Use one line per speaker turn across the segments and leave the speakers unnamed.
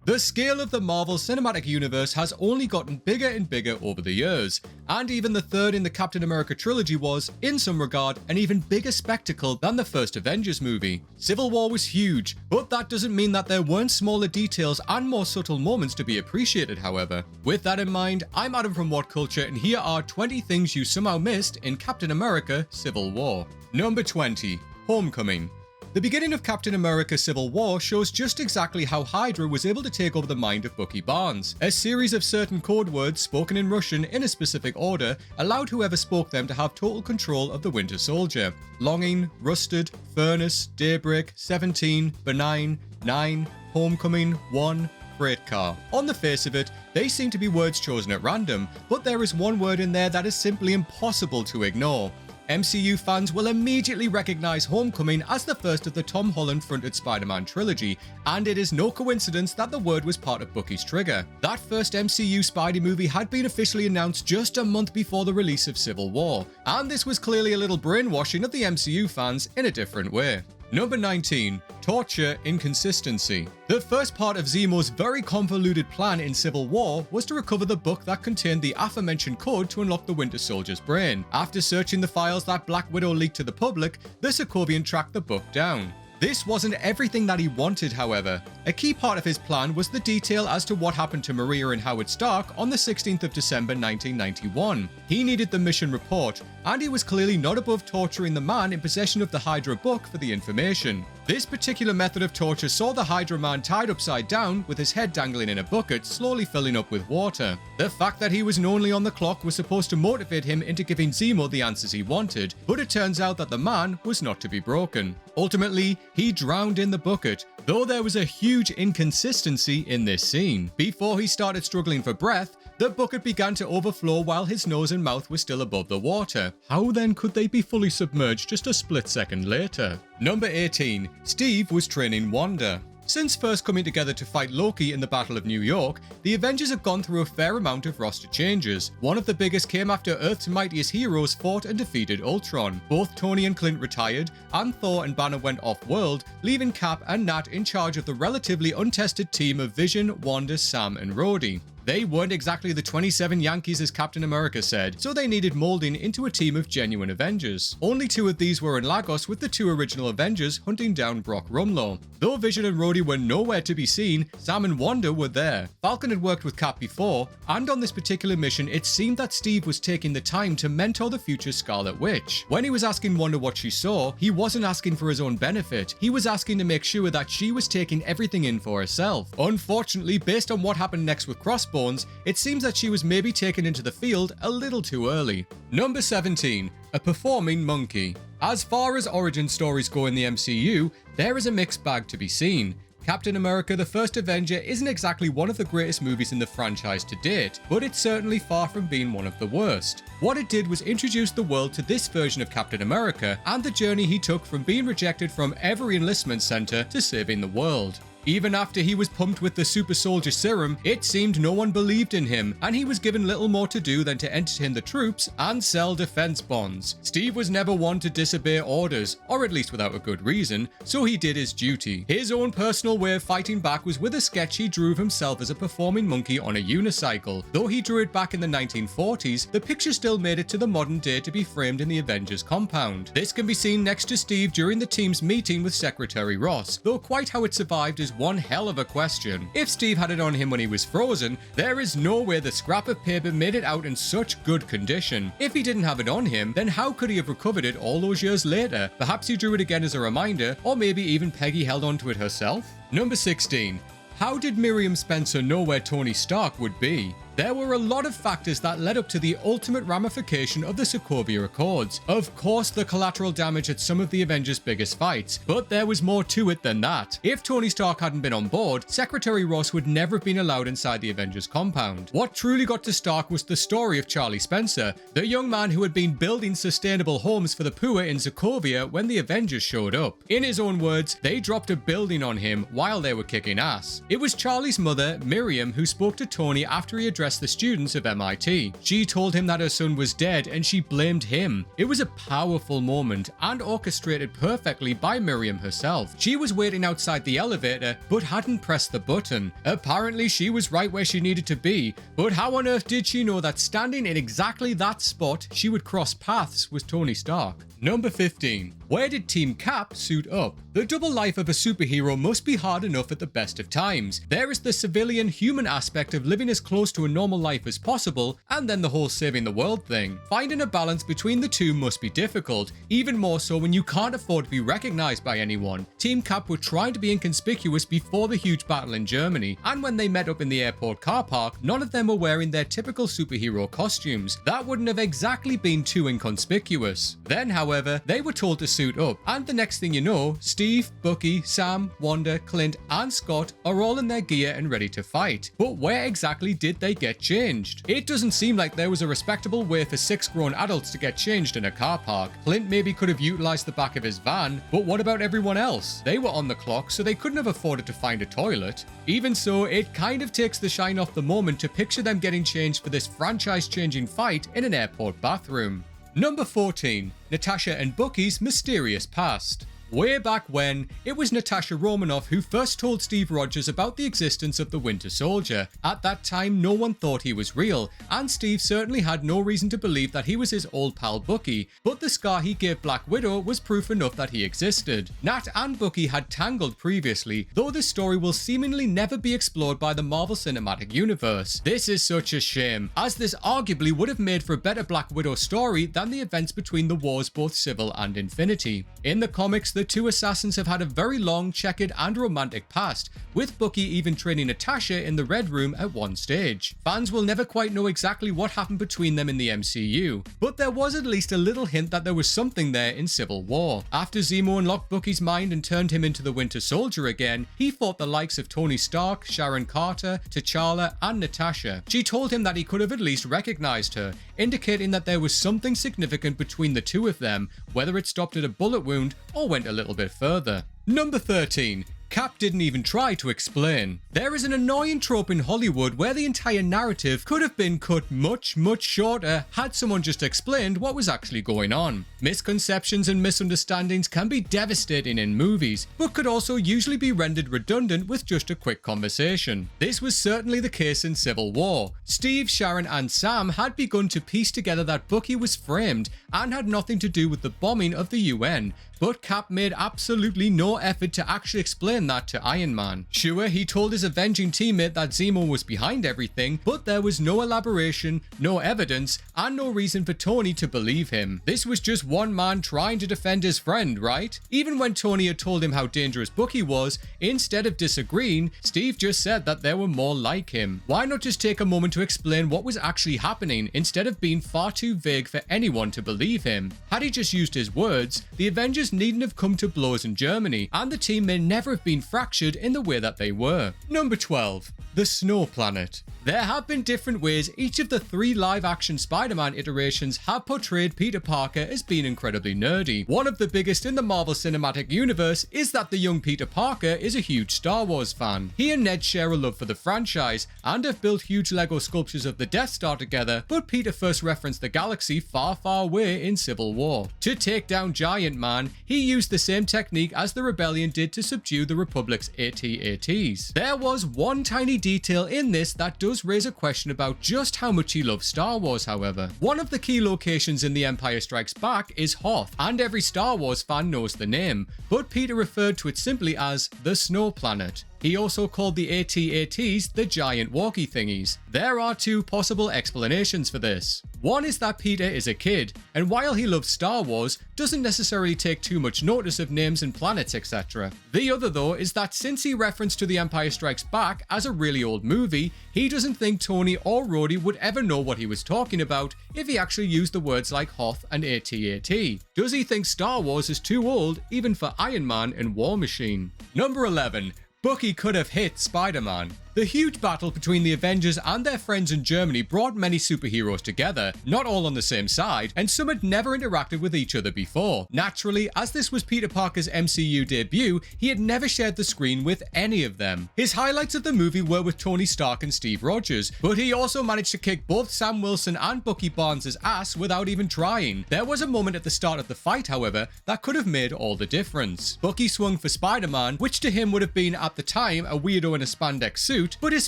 The scale of the Marvel Cinematic Universe has only gotten bigger and bigger over the years, and even the third in the Captain America trilogy was, in some regard, an even bigger spectacle than the first Avengers movie. Civil War was huge, but that doesn't mean that there weren't smaller details and more subtle moments to be appreciated, however. With that in mind, I'm Adam from What Culture, and here are 20 things you somehow missed in Captain America Civil War. Number 20. Homecoming. The beginning of Captain America Civil War shows just exactly how Hydra was able to take over the mind of Bucky Barnes. A series of certain code words spoken in Russian in a specific order allowed whoever spoke them to have total control of the Winter Soldier. Longing, rusted, furnace, daybreak, 17, benign, 9, homecoming, 1, freight car. On the face of it, they seem to be words chosen at random, but there is one word in there that is simply impossible to ignore. MCU fans will immediately recognize Homecoming as the first of the Tom Holland-fronted Spider-Man trilogy, and it is no coincidence that the word was part of Bucky's trigger. That first MCU Spidey movie had been officially announced just a month before the release of Civil War, and this was clearly a little brainwashing of the MCU fans in a different way. Number 19. Torture Inconsistency. The first part of Zemo's very convoluted plan in Civil War was to recover the book that contained the aforementioned code to unlock the Winter Soldier's brain. After searching the files that Black Widow leaked to the public, the Sokovian tracked the book down. This wasn't everything that he wanted, however. A key part of his plan was the detail as to what happened to Maria and Howard Stark on the 16th of December 1991. He needed the mission report, and he was clearly not above torturing the man in possession of the Hydra book for the information. This particular method of torture saw the Hydra man tied upside down with his head dangling in a bucket, slowly filling up with water. The fact that he was only on the clock was supposed to motivate him into giving Zemo the answers he wanted, but it turns out that the man was not to be broken. Ultimately, he drowned in the bucket, though there was a huge inconsistency in this scene. Before he started struggling for breath, the bucket began to overflow while his nose and mouth were still above the water. How then could they be fully submerged just a split second later? Number 18. Steve was training Wanda. Since first coming together to fight Loki in the Battle of New York, the Avengers have gone through a fair amount of roster changes. One of the biggest came after Earth's mightiest heroes fought and defeated Ultron. Both Tony and Clint retired, and Thor and Banner went off-world, leaving Cap and Nat in charge of the relatively untested team of Vision, Wanda, Sam and Rhodey. They weren't exactly the 27 Yankees as Captain America said, so they needed molding into a team of genuine Avengers. Only 2 of these were in Lagos, with the 2 original Avengers hunting down Brock Rumlow. Though Vision and Rhodey were nowhere to be seen, Sam and Wanda were there. Falcon had worked with Cap before, and on this particular mission it seemed that Steve was taking the time to mentor the future Scarlet Witch. When he was asking Wanda what she saw, he wasn't asking for his own benefit, he was asking to make sure that she was taking everything in for herself. Unfortunately, based on what happened next with Crossbones, it seems that she was maybe taken into the field a little too early. Number 17. A performing monkey. As far as origin stories go in the MCU, there is a mixed bag to be seen. Captain America the First Avenger isn't exactly one of the greatest movies in the franchise to date, but it's certainly far from being one of the worst. What it did was introduce the world to this version of Captain America and the journey he took from being rejected from every enlistment center to saving the world. Even after he was pumped with the super soldier serum, it seemed no one believed in him, and he was given little more to do than to entertain the troops and sell defense bonds. Steve was never one to disobey orders, or at least without a good reason, so he did his duty. His own personal way of fighting back was with a sketch he drew of himself as a performing monkey on a unicycle. Though he drew it back in the 1940s, the picture still made it to the modern day to be framed in the Avengers compound. This can be seen next to Steve during the team's meeting with Secretary Ross, though quite how it survived is one hell of a question. If Steve had it on him when he was frozen, there is no way the scrap of paper made it out in such good condition. If he didn't have it on him, then how could he have recovered it all those years later? Perhaps he drew it again as a reminder, or maybe even Peggy held onto it herself? Number 16. How did Miriam Spencer know where Tony Stark would be? There were a lot of factors that led up to the ultimate ramification of the Sokovia Accords. Of course, the collateral damage at some of the Avengers' biggest fights, but there was more to it than that. If Tony Stark hadn't been on board, Secretary Ross would never have been allowed inside the Avengers compound. What truly got to Stark was the story of Charlie Spencer, the young man who had been building sustainable homes for the poor in Sokovia when the Avengers showed up. In his own words, they dropped a building on him while they were kicking ass. It was Charlie's mother, Miriam, who spoke to Tony after he addressed impress the students of MIT. She told him that her son was dead and she blamed him. It was a powerful moment and orchestrated perfectly by Miriam herself. She was waiting outside the elevator but hadn't pressed the button. Apparently she was right where she needed to be, but how on earth did she know that standing in exactly that spot she would cross paths with Tony Stark? Number 15. Where did Team Cap suit up? The double life of a superhero must be hard enough at the best of times. There is the civilian human aspect of living as close to a normal life as possible, and then the whole saving the world thing. Finding a balance between the two must be difficult, even more so when you can't afford to be recognized by anyone. Team Cap were trying to be inconspicuous before the huge battle in Germany, and when they met up in the airport car park, none of them were wearing their typical superhero costumes. That wouldn't have exactly been too inconspicuous. Then, however, they were told to suit up, and the next thing you know, Steve, Bucky, Sam, Wanda, Clint, and Scott are all in their gear and ready to fight. But where exactly did they get changed? It doesn't seem like there was a respectable way for 6 grown adults to get changed in a car park. Clint maybe could have utilized the back of his van, but what about everyone else? They were on the clock, so they couldn't have afforded to find a toilet. Even so, it kind of takes the shine off the moment to picture them getting changed for this franchise-changing fight in an airport bathroom. Number 14. Natasha and Bucky's mysterious past. Way back when, it was Natasha Romanoff who first told Steve Rogers about the existence of the Winter Soldier. At that time, no one thought he was real, and Steve certainly had no reason to believe that he was his old pal Bucky, but the scar he gave Black Widow was proof enough that he existed. Nat and Bucky had tangled previously, though this story will seemingly never be explored by the Marvel Cinematic Universe. This is such a shame, as this arguably would have made for a better Black Widow story than the events between the wars both Civil and Infinity. In the comics, the two assassins have had a very long, checkered and romantic past, with Bucky even training Natasha in the Red Room at one stage. Fans will never quite know exactly what happened between them in the MCU, but there was at least a little hint that there was something there in Civil War. After Zemo unlocked Bucky's mind and turned him into the Winter Soldier again, he fought the likes of Tony Stark, Sharon Carter, T'Challa, and Natasha. She told him that he could have at least recognized her, indicating that there was something significant between the two of them, whether it stopped at a bullet wound or went a little bit further. Number 13. Cap didn't even try to explain. There is an annoying trope in Hollywood where the entire narrative could have been cut much shorter had someone just explained what was actually going on. Misconceptions and misunderstandings can be devastating in movies, but could also usually be rendered redundant with just a quick conversation. This was certainly the case in Civil War. Steve, Sharon, and Sam had begun to piece together that Bucky was framed and had nothing to do with the bombing of the UN, but Cap made absolutely no effort to actually explain that to Iron Man. Sure, he told his avenging teammate that Zemo was behind everything, but there was no elaboration, no evidence, and no reason for Tony to believe him. This was just one man trying to defend his friend, right? Even when Tony had told him how dangerous Bucky was, instead of disagreeing, Steve just said that there were more like him. Why not just take a moment to explain what was actually happening instead of being far too vague for anyone to believe him? Had he just used his words, the Avengers needn't have come to blows in Germany, and the team may never have been fractured in the way that they were. Number 12. The Snow Planet. There have been different ways each of the 3 live-action Spider-Man iterations have portrayed Peter Parker as being incredibly nerdy. One of the biggest in the Marvel Cinematic Universe is that the young Peter Parker is a huge Star Wars fan. He and Ned share a love for the franchise and have built huge Lego sculptures of the Death Star together, but Peter first referenced the galaxy far away in Civil War. To take down Giant Man, he used the same technique as the Rebellion did to subdue the Republic's AT-ATs. There was one tiny detail in this that does raise a question about just how much he loves Star Wars, however. One of the key locations in The Empire Strikes Back is Hoth, and every Star Wars fan knows the name, but Peter referred to it simply as the Snow Planet. He also called the AT-ATs the giant walkie thingies. There are 2 possible explanations for this. One is that Peter is a kid, and while he loves Star Wars, doesn't necessarily take too much notice of names and planets, etc. The other, though, is that since he referenced to The Empire Strikes Back as a really old movie, he doesn't think Tony or Rhodey would ever know what he was talking about if he actually used the words like Hoth and AT-AT. Does he think Star Wars is too old even for Iron Man and War Machine? Number 11. Bucky could have hit Spider-Man. The The huge battle between the Avengers and their friends in Germany brought many superheroes together, not all on the same side, and some had never interacted with each other before. Naturally, as this was Peter Parker's MCU debut, he had never shared the screen with any of them. His highlights of the movie were with Tony Stark and Steve Rogers, but he also managed to kick both Sam Wilson and Bucky Barnes' ass without even trying. There was a moment at the start of the fight, however, that could have made all the difference. Bucky swung for Spider-Man, which to him would have been at the time a weirdo in a spandex suit, but his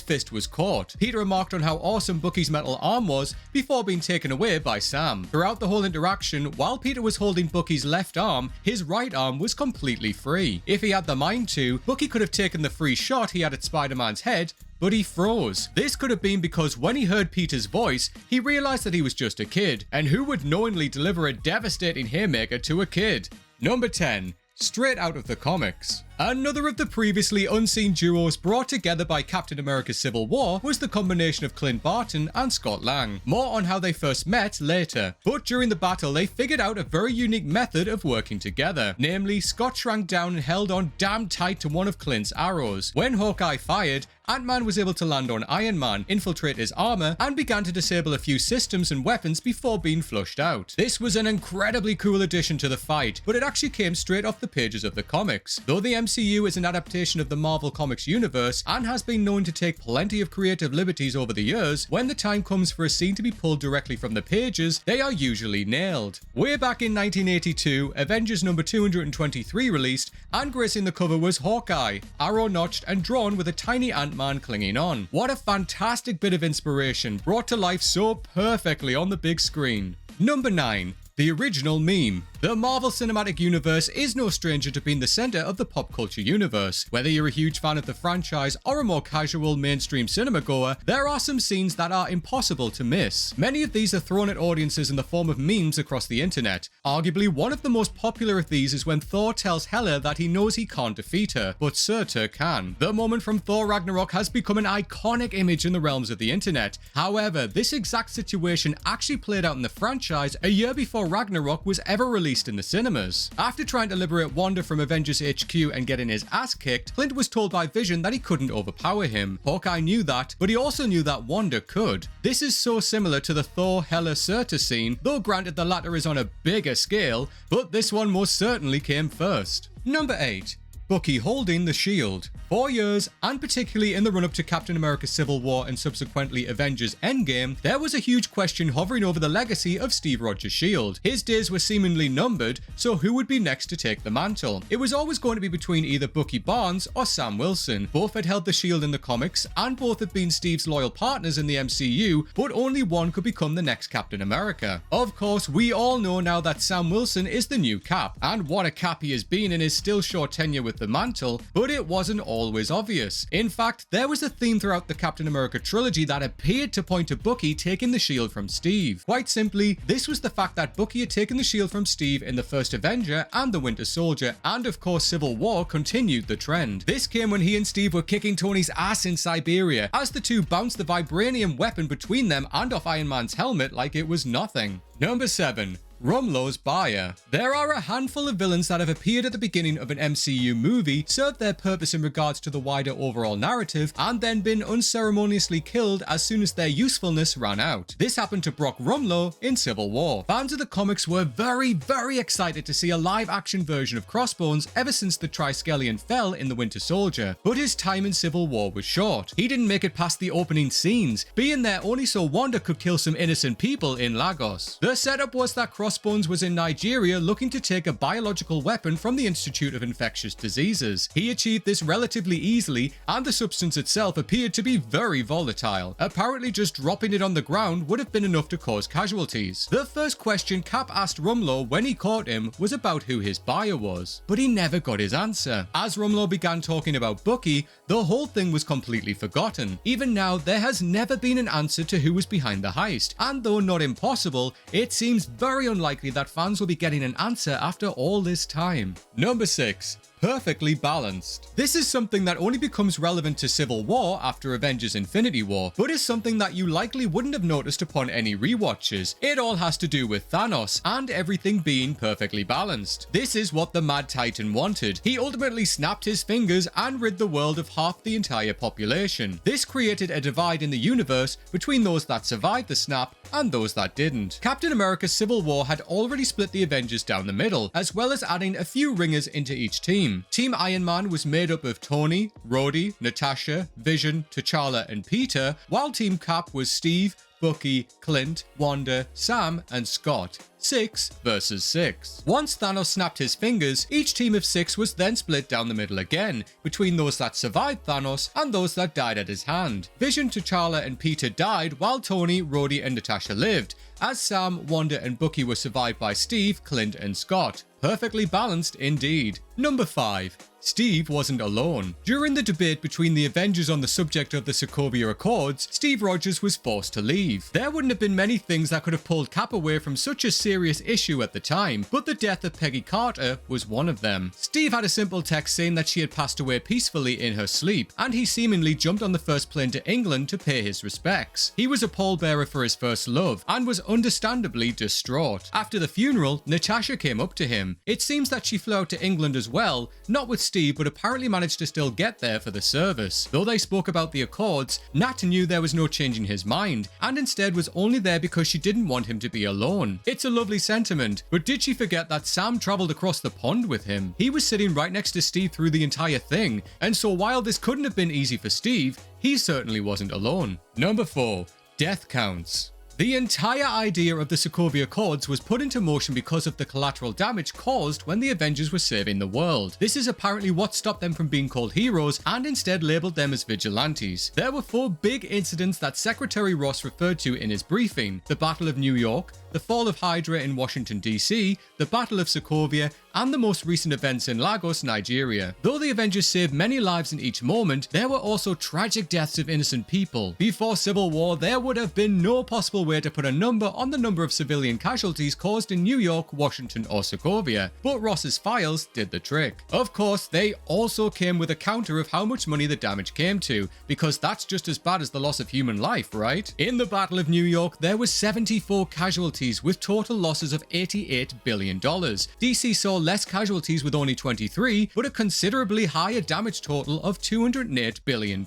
fist was caught. Peter remarked on how awesome Bucky's metal arm was before being taken away by Sam. Throughout the whole interaction, while Peter was holding Bucky's left arm, his right arm was completely free. If he had the mind to, Bucky could have taken the free shot he had at Spider-Man's head, but he froze. This could have been because when he heard Peter's voice, he realized that he was just a kid, and who would knowingly deliver a devastating haymaker to a kid? Number 10. Straight out of the comics. Another of the previously unseen duos brought together by Captain America Civil War was the combination of Clint Barton and Scott Lang. More on how they first met later. But during the battle, they figured out a very unique method of working together. Namely, Scott shrank down and held on damn tight to one of Clint's arrows. When Hawkeye fired, Ant-Man was able to land on Iron Man, infiltrate his armor, and began to disable a few systems and weapons before being flushed out. This was an incredibly cool addition to the fight, but it actually came straight off the pages of the comics. Though the MCU is an adaptation of the Marvel Comics universe and has been known to take plenty of creative liberties over the years, when the time comes for a scene to be pulled directly from the pages, they are usually nailed. Way back in 1982, Avengers number 223 released, and gracing the cover was Hawkeye, arrow-notched and drawn with a tiny Ant-Man clinging on. What a fantastic bit of inspiration, brought to life so perfectly on the big screen. Number 9. The original meme. The Marvel Cinematic Universe is no stranger to being the center of the pop culture universe. Whether you're a huge fan of the franchise or a more casual mainstream cinema goer, there are some scenes that are impossible to miss. Many of these are thrown at audiences in the form of memes across the internet. Arguably, one of the most popular of these is when Thor tells Hela that he knows he can't defeat her, but Surtur can. The moment from Thor Ragnarok has become an iconic image in the realms of the internet. However, this exact situation actually played out in the franchise a year before Ragnarok was ever released in the cinemas. After trying to liberate Wanda from Avengers HQ and getting his ass kicked, Clint was told by Vision that he couldn't overpower him. Hawkeye knew that, but he also knew that Wanda could. This is so similar to the Thor Hela Surtur scene, though granted the latter is on a bigger scale, but this one most certainly came first. Number 8. Bucky holding the shield. 4 years, and particularly in the run-up to Captain America Civil War and subsequently Avengers Endgame, there was a huge question hovering over the legacy of Steve Rogers' shield. His days were seemingly numbered, so who would be next to take the mantle? It was always going to be between either Bucky Barnes or Sam Wilson. Both had held the shield in the comics, and both had been Steve's loyal partners in the MCU, but only one could become the next Captain America. Of course, we all know now that Sam Wilson is the new Cap, and what a Cap he has been in his still short tenure with the mantle, but it wasn't always obvious. In fact, there was a theme throughout the Captain America trilogy that appeared to point to Bucky taking the shield from Steve. Quite simply, this was the fact that Bucky had taken the shield from Steve in the first Avenger and the Winter Soldier, and of course Civil War continued the trend. This came when he and Steve were kicking Tony's ass in Siberia, as the two bounced the vibranium weapon between them and off Iron Man's helmet like it was nothing. Number 7. Rumlow's buyer. There are a handful of villains that have appeared at the beginning of an MCU movie, served their purpose in regards to the wider overall narrative, and then been unceremoniously killed as soon as their usefulness ran out. This happened to Brock Rumlow in Civil War. Fans of the comics were very excited to see a live-action version of Crossbones ever since the Triskelion fell in the Winter Soldier, but his time in Civil War was short. He didn't make it past the opening scenes, being there only so Wanda could kill some innocent people in Lagos. The setup was that Crossbones was in Nigeria looking to take a biological weapon from the Institute of Infectious Diseases. He achieved this relatively easily, and the substance itself appeared to be very volatile. Apparently just dropping it on the ground would have been enough to cause casualties. The first question Cap asked Rumlow when he caught him was about who his buyer was, but he never got his answer. As Rumlow began talking about Bucky, the whole thing was completely forgotten. Even now, there has never been an answer to who was behind the heist, and though not impossible, it seems very unlikely that fans will be getting an answer after all this time. Number 6. perfectly balanced. This is something that only becomes relevant to Civil War after Avengers Infinity War, but is something that you likely wouldn't have noticed upon any rewatches. It all has to do with Thanos and everything being perfectly balanced. This is what the Mad Titan wanted. He ultimately snapped his fingers and rid the world of half the entire population. This created a divide in the universe between those that survived the snap and those that didn't. Captain America Civil War had already split the Avengers down the middle, as well as adding a few ringers into each team. Team Iron Man was made up of Tony, Rhodey, Natasha, Vision, T'Challa, and Peter, while Team Cap was Steve, Bucky, Clint, Wanda, Sam, and Scott. 6 versus 6. Once Thanos snapped his fingers, each team of 6 was then split down the middle again, between those that survived Thanos and those that died at his hand. Vision, T'Challa, and Peter died, while Tony, Rhodey, and Natasha lived, as Sam, Wanda, and Bucky were survived by Steve, Clint, and Scott. Perfectly balanced indeed. Number 5. Steve wasn't alone. During the debate between the Avengers on the subject of the Sokovia Accords, Steve Rogers was forced to leave. There wouldn't have been many things that could have pulled Cap away from such a serious issue at the time, but the death of Peggy Carter was one of them. Steve had a simple text saying that she had passed away peacefully in her sleep, and he seemingly jumped on the first plane to England to pay his respects. He was a pallbearer for his first love, and was understandably distraught. After the funeral, Natasha came up to him. It seems that she flew out to England as well, not with Steve, but apparently managed to still get there for the service. Though they spoke about the Accords, Nat knew there was no changing his mind, and instead was only there because she didn't want him to be alone. It's a lovely sentiment, but did she forget that Sam travelled across the pond with him? He was sitting right next to Steve through the entire thing, and so while this couldn't have been easy for Steve, he certainly wasn't alone. Number 4. Death counts. The entire idea of the Sokovia Accords was put into motion because of the collateral damage caused when the Avengers were saving the world. This is apparently what stopped them from being called heroes and instead labelled them as vigilantes. There were 4 big incidents that Secretary Ross referred to in his briefing: the Battle of New York, the fall of Hydra in Washington DC, the Battle of Sokovia, and the most recent events in Lagos, Nigeria. Though the Avengers saved many lives in each moment, there were also tragic deaths of innocent people. Before Civil War, there would have been no possible way to put a number on the number of civilian casualties caused in New York, Washington, or Sokovia, but Ross's files did the trick. Of course, they also came with a counter of how much money the damage came to, because that's just as bad as the loss of human life, right? In the Battle of New York, there were 74 casualties with total losses of $88 billion. DC saw less casualties with only 23, but a considerably higher damage total of $208 billion.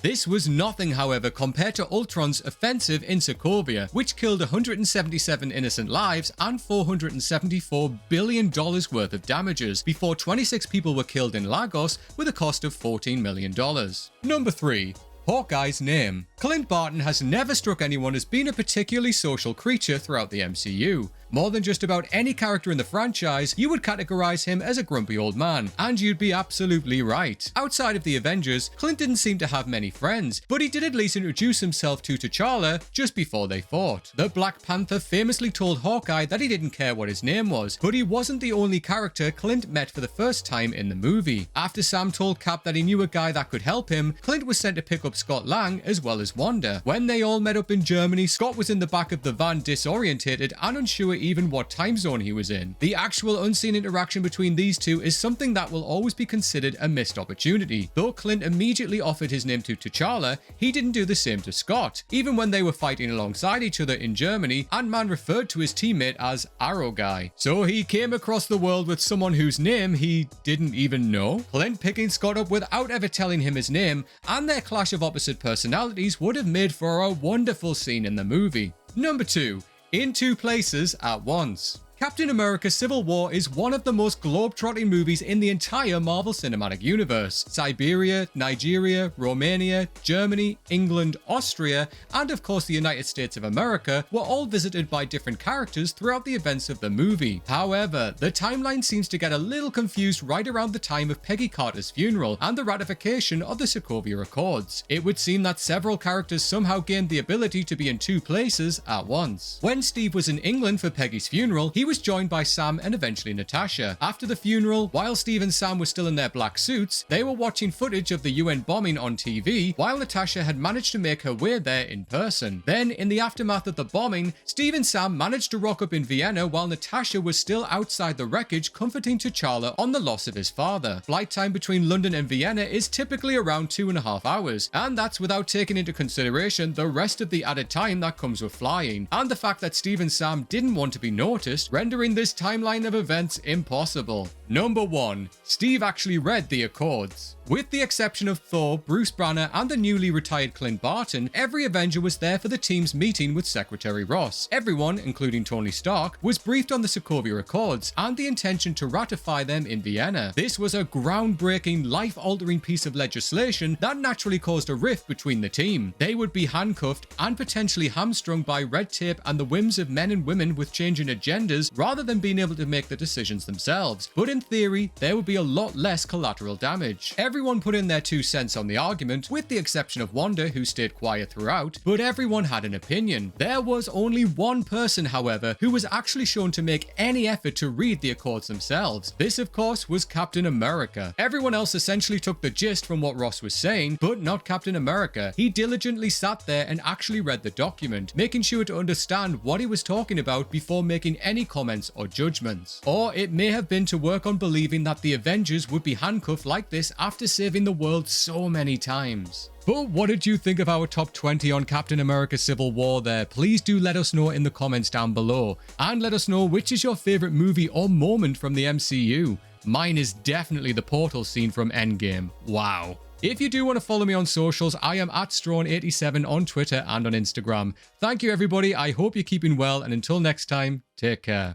This was nothing, however, compared to Ultron's offensive in Sokovia, which killed 177 innocent lives and $474 billion worth of damages, before 26 people were killed in Lagos with a cost of $14 million. Number 3. Hawkeye's name. Clint Barton has never struck anyone as being a particularly social creature throughout the MCU. More than just about any character in the franchise, you would categorize him as a grumpy old man, and you'd be absolutely right. Outside of the Avengers, Clint didn't seem to have many friends, but he did at least introduce himself to T'Challa just before they fought. The Black Panther famously told Hawkeye that he didn't care what his name was, but he wasn't the only character Clint met for the first time in the movie. After Sam told Cap that he knew a guy that could help him, Clint was sent to pick up Scott Lang as well as Wanda. When they all met up in Germany, Scott was in the back of the van disorientated and unsure even what time zone he was in. The actual unseen interaction between these two is something that will always be considered a missed opportunity. Though Clint immediately offered his name to T'Challa, he didn't do the same to Scott. Even when they were fighting alongside each other in Germany, Ant-Man referred to his teammate as Arrow Guy. So he came across the world with someone whose name he didn't even know. Clint picking Scott up without ever telling him his name, and their clash of opposite personalities would have made for a wonderful scene in the movie. Number 2. In 2 places at once. Captain America Civil War is one of the most globe-trotting movies in the entire Marvel Cinematic Universe. Siberia, Nigeria, Romania, Germany, England, Austria, and of course the United States of America were all visited by different characters throughout the events of the movie. However, the timeline seems to get a little confused right around the time of Peggy Carter's funeral and the ratification of the Sokovia Accords. It would seem that several characters somehow gained the ability to be in 2 places at once. When Steve was in England for Peggy's funeral, he was joined by Sam and eventually Natasha. After the funeral, while Steve and Sam were still in their black suits, they were watching footage of the UN bombing on TV, while Natasha had managed to make her way there in person. Then, in the aftermath of the bombing, Steve and Sam managed to rock up in Vienna while Natasha was still outside the wreckage comforting T'Challa on the loss of his father. Flight time between London and Vienna is typically around 2.5 hours, and that's without taking into consideration the rest of the added time that comes with flying, and the fact that Steve and Sam didn't want to be noticed, rendering this timeline of events impossible. Number 1. Steve actually read the Accords. With the exception of Thor, Bruce Banner, and the newly retired Clint Barton, every Avenger was there for the team's meeting with Secretary Ross. Everyone, including Tony Stark, was briefed on the Sokovia Accords and the intention to ratify them in Vienna. This was a groundbreaking, life-altering piece of legislation that naturally caused a rift between the team. They would be handcuffed and potentially hamstrung by red tape and the whims of men and women with changing agendas rather than being able to make the decisions themselves. But in theory, there would be a lot less collateral damage. Everyone put in their 2 cents on the argument, with the exception of Wanda, who stayed quiet throughout, but everyone had an opinion. There was only one person, however, who was actually shown to make any effort to read the Accords themselves. This, of course, was Captain America. Everyone else essentially took the gist from what Ross was saying, but not Captain America. He diligently sat there and actually read the document, making sure to understand what he was talking about before making any comments or judgments. Or it may have been to work on believing that the Avengers would be handcuffed like this after saving the world so many times. But what did you think of our top 20 on Captain America Civil War there? Please do let us know in the comments down below. And let us know which is your favorite movie or moment from the MCU. Mine is definitely the portal scene from Endgame. Wow. If you do want to follow me on socials, I am at Strawn87 on Twitter and on Instagram. Thank you everybody, I hope you're keeping well, and until next time, take care.